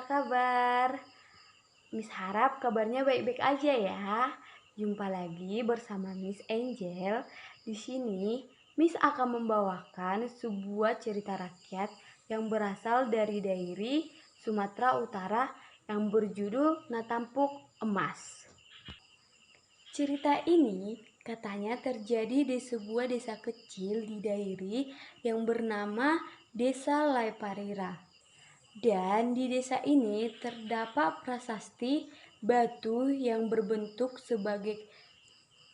apa kabar? Miss harap kabarnya baik-baik aja ya. Jumpa lagi bersama Miss Angel. Di sini, Miss akan membawakan sebuah cerita rakyat yang berasal dari daerah Sumatera Utara yang berjudul Natampuk Emas. Cerita ini katanya terjadi di sebuah desa kecil di daerah yang bernama Desa Laiparira. Dan di desa ini terdapat prasasti batu yang berbentuk sebagai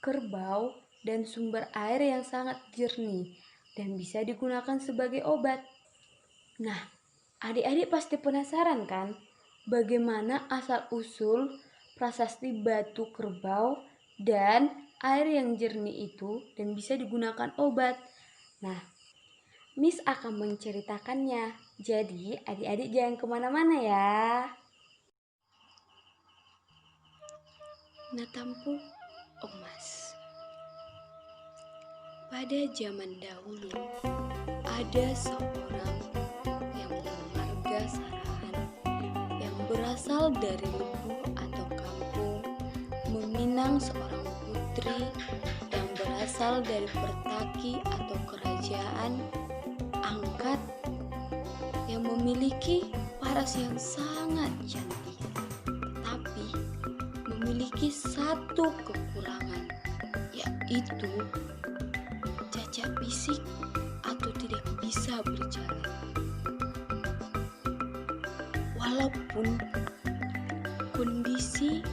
kerbau dan sumber air yang sangat jernih dan bisa digunakan sebagai obat. Nah, adik-adik pasti penasaran kan bagaimana asal-usul prasasti batu kerbau dan air yang jernih itu dan bisa digunakan obat. Nah, Miss akan menceritakannya. Jadi adik-adik jangan kemana-mana ya. Natampuk Emas. Pada zaman dahulu ada seorang yang bermarga Sarahan yang berasal dari lubu atau kampung meminang seorang putri yang berasal dari pertaki atau kerajaan angkat yang memiliki paras yang sangat cantik, tetapi memiliki satu kekurangan, yaitu cacat fisik atau tidak bisa berjalan. Walaupun kondisi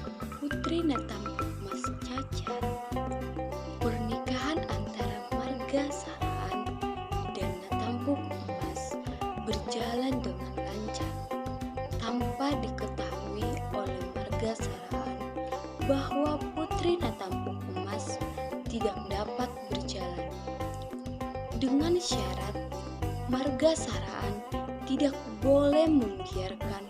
Putri Natampuk Emas cacat, pernikahan antara marga Sarahan dan Natampuk Emas berjalan dengan lancar tanpa diketahui oleh marga Sarahan bahwa Putri Natampuk Emas tidak dapat berjalan. Dengan syarat marga Sarahan tidak boleh membiarkan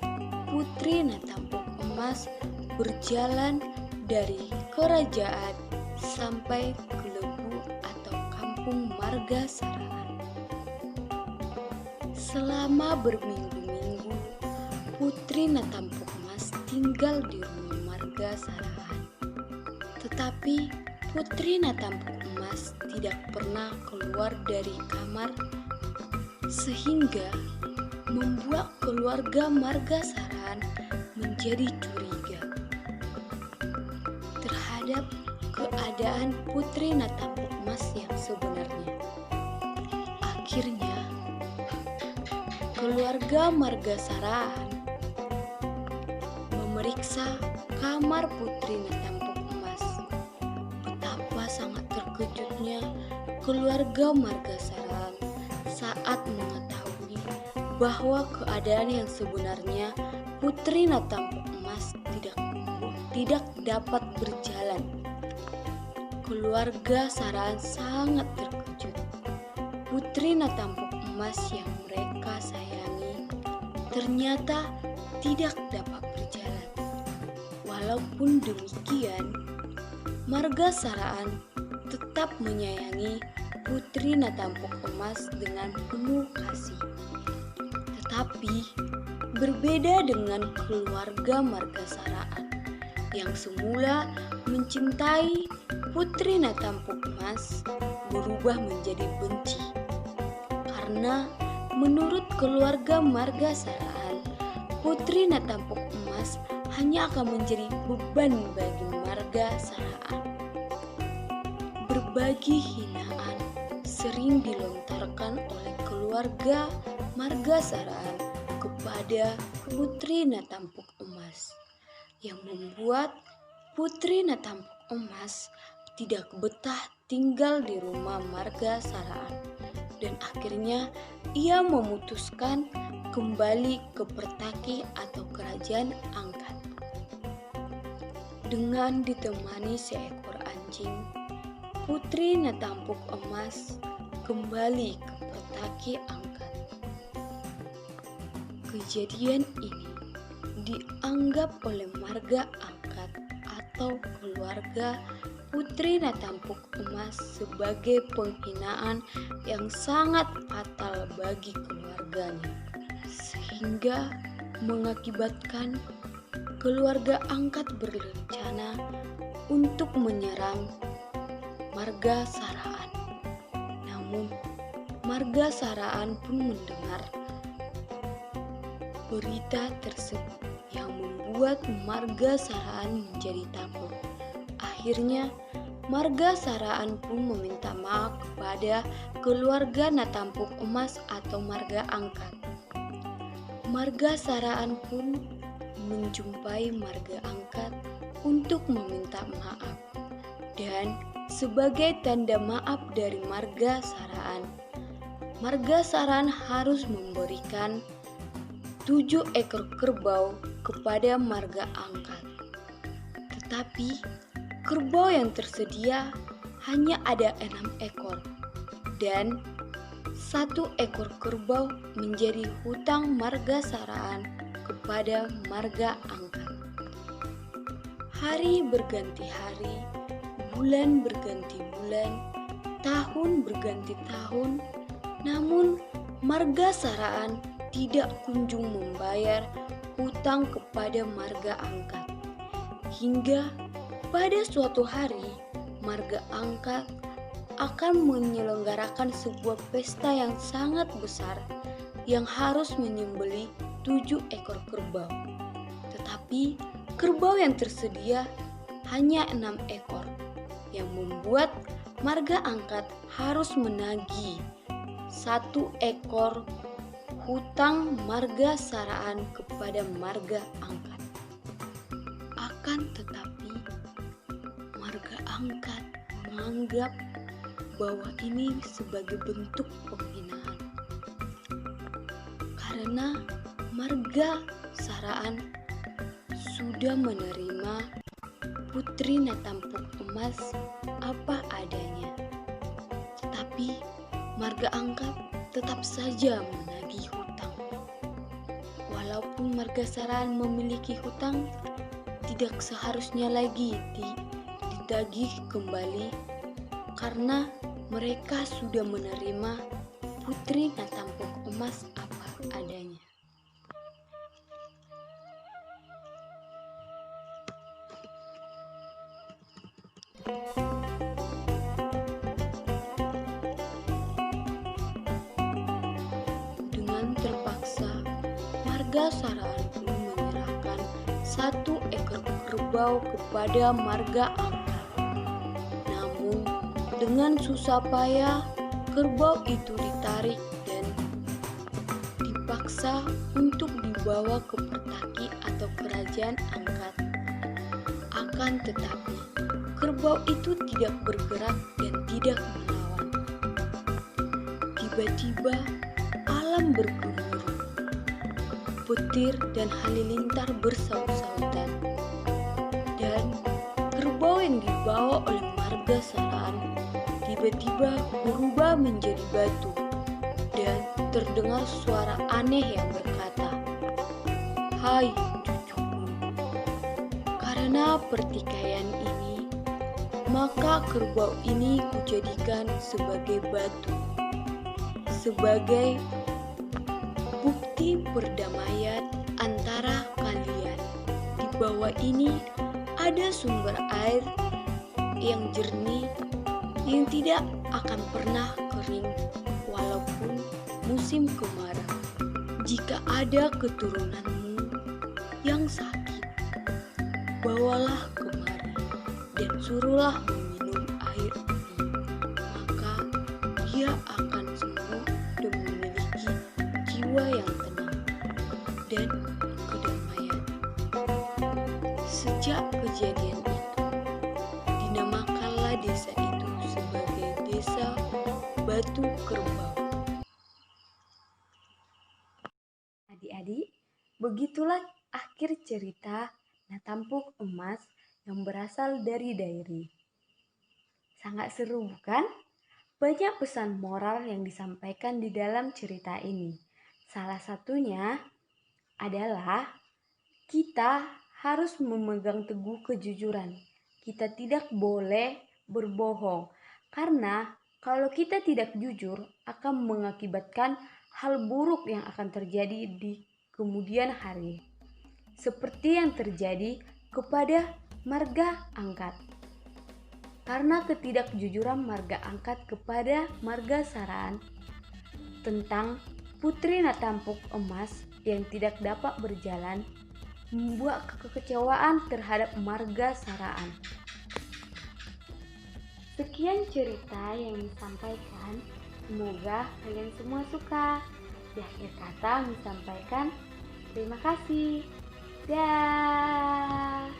Putri Natampuk Emas berjalan dari kerajaan sampai ke lebu atau kampung marga Sarahan. Selama berminggu-minggu, Putri Natampuk Emas tinggal di rumah marga Sarahan. Tetapi Putri Natampuk Emas tidak pernah keluar dari kamar, sehingga membuat keluarga marga Sarahan menjadi curiga terhadap keadaan Putri Natampuk Emas yang sebenarnya. Akhirnya, keluarga marga Sarahan memeriksa kamar Putri Natampuk Emas. Betapa sangat terkejutnya keluarga marga Sarahan saat mengetahui bahwa keadaan yang sebenarnya Putri Natampuk Emas tidak dapat berjalan. Keluarga Sarahan sangat terkejut. Putri Natampuk Emas yang mereka sayangi ternyata tidak dapat berjalan. Walaupun demikian, marga Sarahan tetap menyayangi Putri Natampuk Emas dengan penuh kasih. Tetapi berbeda dengan keluarga marga Sarahan yang semula mencintai Putri Natampuk Emas berubah menjadi benci. Karena menurut keluarga marga Sarahan, Putri Natampuk Emas hanya akan menjadi beban bagi marga Sarahan. Berbagi hinaan sering dilontarkan oleh keluarga marga Sarahan kepada Putri Natampuk Emas, yang membuat Putri Natampuk Emas tidak betah tinggal di rumah marga Sarahan, dan akhirnya ia memutuskan kembali ke pertaki atau kerajaan angkat. Dengan ditemani seekor anjing, Putri Natampuk Emas kembali ke pertaki angkat. Kejadian ini dianggap oleh marga angkat atau keluarga Putri Natampuk Emas sebagai penghinaan yang sangat fatal bagi keluarganya, sehingga mengakibatkan keluarga angkat berencana untuk menyerang marga Saraan. Namun, marga Saraan pun mendengar berita tersebut yang membuat marga Saraan menjadi takut. Akhirnya, marga Saraan pun meminta maaf kepada keluarga Natampuk Emas atau marga angkat. Marga Saraan pun menjumpai marga angkat untuk meminta maaf. Dan sebagai tanda maaf dari marga Saraan harus memberikan 7 ekor kerbau kepada marga angkat. Tetapi kerbau yang tersedia hanya ada 6 ekor dan 1 ekor kerbau menjadi hutang marga Saraan kepada marga angkat. Hari berganti hari, bulan berganti bulan, tahun berganti tahun, namun marga Saraan tidak kunjung membayar hutang kepada marga angkat. Hingga pada suatu hari, marga angkat akan menyelenggarakan sebuah pesta yang sangat besar yang harus menyembelih 7 ekor kerbau. Tetapi kerbau yang tersedia hanya 6 ekor, yang membuat marga angkat harus menagih 1 ekor hutang marga Saraan kepada marga angkat. Akan tetapi marga angkat menganggap bahwa ini sebagai bentuk penghinaan. Karena marga Saraan sudah menerima Putri Natampuk Emas apa adanya. Tetapi marga angkat tetap saja menagih hutang. Walaupun marga Saraan memiliki hutang, tidak seharusnya lagi ditagih kembali karena mereka sudah menerima Putri Natampuk Emas apa adanya. Dengan terpaksa, marga Saraan pun menyerahkan 1 ekor kerbau kepada marga angkat. Namun, dengan susah payah, kerbau itu ditarik dan dipaksa untuk dibawa ke Pertaki atau kerajaan angkat. Akan tetapi, kerbau itu tidak bergerak dan tidak melawan. Tiba-tiba, alam bergemuruh. Petir dan halilintar bersaut-sautan. Dan kerbau yang dibawa oleh marga Saraan tiba-tiba berubah menjadi batu. Dan terdengar suara aneh yang berkata, "Hai cucuku, karena pertikaian ini, maka kerbau ini kujadikan sebagai batu, sebagai bukti perdamaian antara kalian. Di bawah ini ada sumber air yang jernih yang tidak akan pernah kering walaupun musim kemarau. Jika ada keturunanmu yang sakit, bawalah kemari dan suruhlah meminum air ini, maka dia akan sembuh dan memiliki jiwa yang tenang dan kedamaian." Sejak kejadian itu, dinamakanlah desa itu sebagai Desa Batu Kerbau. Adik-adik, begitulah akhir cerita Natampuk Emas yang berasal dari Dairi. Sangat seru bukan? Banyak pesan moral yang disampaikan di dalam cerita ini. Salah satunya adalah kita harus memegang teguh kejujuran. Kita tidak boleh berbohong karena kalau kita tidak jujur akan mengakibatkan hal buruk yang akan terjadi di kemudian hari, seperti yang terjadi kepada marga angkat. Karena ketidakjujuran marga angkat kepada marga Saraan tentang Putri Natampuk Emas yang tidak dapat berjalan membuat kekecewaan terhadap marga Saraan. Sekian cerita yang disampaikan. Semoga kalian semua suka. Di akhir kata disampaikan terima kasih. Dah.